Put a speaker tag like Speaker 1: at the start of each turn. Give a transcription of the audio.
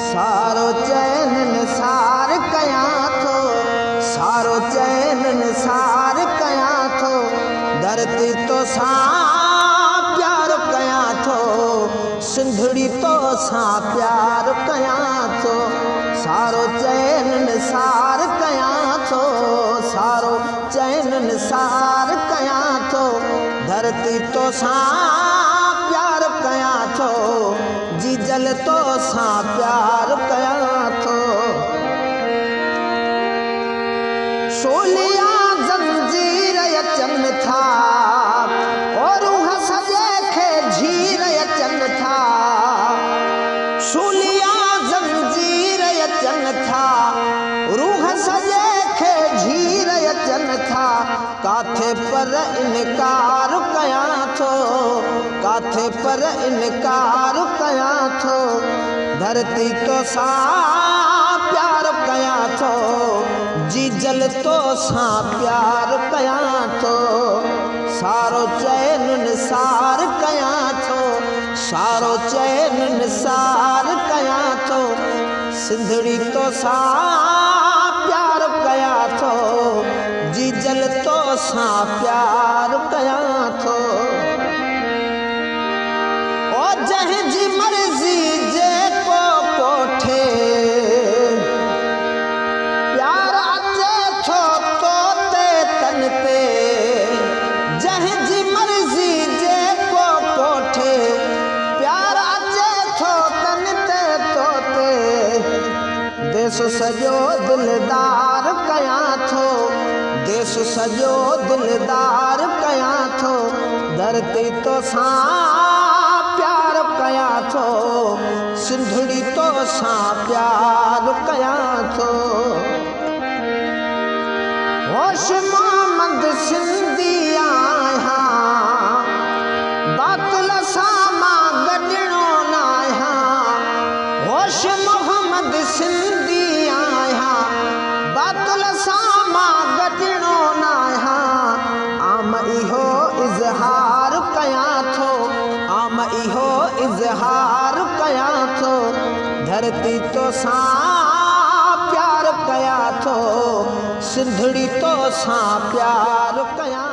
Speaker 1: सारो चैन निसार कयां थो, सारो चैन निसार कयां थो, धरती तो सां प्यार कयां थो, सिंधड़ी तो सां प्यार कयां थो। सारो चैन निसार कयां थो, सारो चैन निसार कयां थो, धरती तो सां प्यार कयां थो, जी जल तो सां प्यार कयां थो। सोलिया जंजीर अचनि था और रूह सॼे खे झीर अचनि था, सोलिया जंजीर अचनि था, रूह सॼे खे झीर अचनि था, काथे पर इनकार कयां थो, काथे पर इनकार कयां थो, धरती तो सां प्यार कयां थो, जी जल तो सां प्यार कयां थो। सारो चैन निसार कयां थो, सारो चैन निसार कयां थो, सिंधड़ी तो सां प्यार कयां थो, जी जल तो सां प्यार कयां थो। ओ जंहिंजी मर्ज़ी जेको कोठे प्यार अचे थो तोते तन ते, जंहिंजी मर्ज़ी जेको कोठे प्यार अचे थो तन ते तोते, देश सॼो दिलदार कयां थो, देश सॼो दिलदार कयां थो, धरती तो सां प्यार कयां थो, सिंधड़ी तो सां प्यार कयां थो। होश मोहम्मद सिंधी आहियां, बातिल सां मां गॾिणो न आहियां, होश मोहम्मद सिंधी आहियां, बातिल सां मां गॾिणो न आहियां, आम इहो इज़हार कयां थो, आम इहो इज़हार कयां थो, धरती तो सां प्यार कयां थो, सिंधड़ी तो सां प्यार कयां